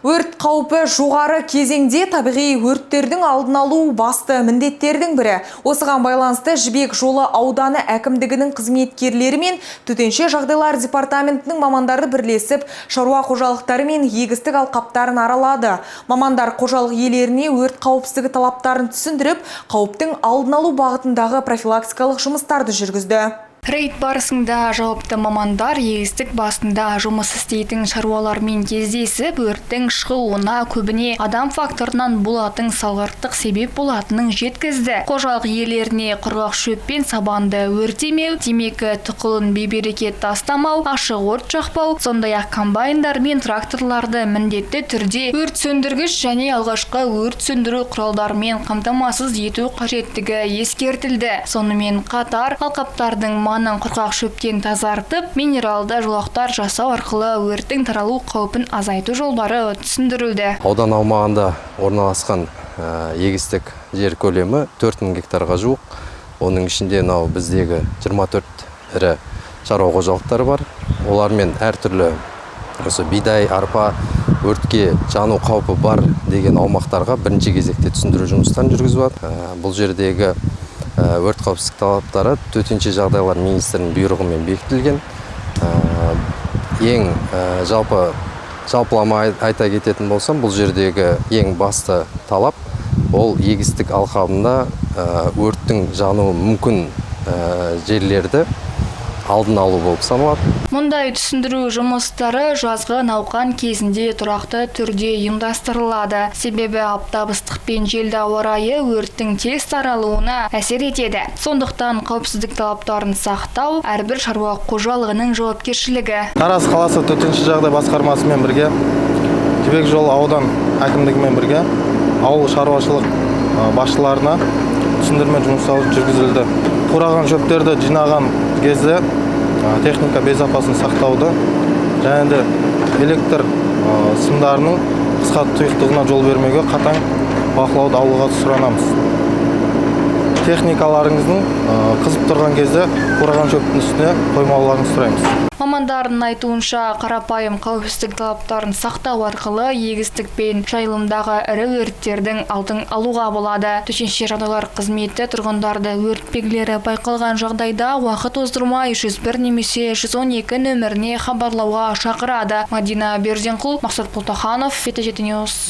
Өрт қаупі жоғары кезеңде табиғи өрттердің алдын алу басты міндеттердің бірі. Осыған байланысты Жібек жолы ауданы әкімдігінің қызметкерлері мен төтенше жағдайлар департаментінің мамандары бірлесіп, шаруа қожалықтары мен егістік алқаптарын аралады. Мамандар қожалық иелеріне өрт қауіпсіздігі талаптарын түсіндіріп, қауіптің алдын алу бағытындағы профилактикалық жұмыстарды жүргізді. Рейд барысында жауапты мамандар егістік басында жұмыс істейтін шаруалармен кездесіп, өрттің шығуына көбіне адам факторынан болатын салғырттық себеп болатынын жеткізді. Қожалық иелеріне құрғақ шөп пен сабанды өртемеу, темекі тұқылын бейберекет тастамау, ашық өрт жақпау, сондай-ақ комбайндар мен тракторларды міндетті түрде өрт сөндіргіш және алғашқы өрт сөндіру құралдарымен қамтамасыз ету қажеттігі ескертілді. Сонымен қатар алқаптардың маңын құрғақ шөптен тазартып, минералды жолақтар жасау арқылы өрттің таралу қаупін азайту жолдары түсіндірілді. Аудан аумағында орналасқан егістік жер көлемі 4000 гектарға жуық. Оның ішінде біздегі 24 ірі шаруа қожалықтары бар. Олармен әртүрлі бидай, арпа, өртке жану қаупі бар деген аумақтарға бірінші кезекте түсіндіру жұмыстарын жүргізіп жатыр. Бұл жердегі өрт қауіпсіздік талаптары төтенше жағдайлар министрінің бұйрығымен бекітілген. Ең жалпылама айта кететін болсам, бұл жердегі ең басты талап ол егістік алқабында өрттің жануы мүмкін жерлерді алдын алу болып саналады. Мұндай түсіндіру жұмыстары жазғы науқан кезінде тұрақты түрде ұйымдастырылады. Себебі аптап ыстық пен желді ауа райы өрттің тез таралуына әсер етеді. Сондықтан қауіпсіздік талаптарын сақтау әрбір шаруа қожалығының жауапкершілігі. Тараз қаласы төтенше жағдай басқармасымен бірге, Жібек жолы аудан әкімдігімен бірге ауыл шаруашылық басшыларына түсіндірме жұмыстары жүргізілді. Қураған шөптерді жинаған кезде техника безопасын сақтауды және де электр сымдарының қысқа тұйықтығына жол бермеуге қатаң бақылауды алуға сұранамыз. Техникаларыңыздың қызып тұрған кезде қураған шөптің үстіне қоймауларыңызды сұраймыз. Мамандардың айтуынша, қарапайым қауіпсіздік талаптарын сақтау арқылы егістік пен жайылымдағы ірі өрттердің алдын алуға болады. Төтенше жағдайлар қызметі тұрғындарды өрт белгілері байқалған жағдайда уақыт оздырмай 101 немесе 112 нөміріне хабарлауға шақырады. Мадина Берденқұл, Мақсат Плотаханов, ФТЖ Ньюс.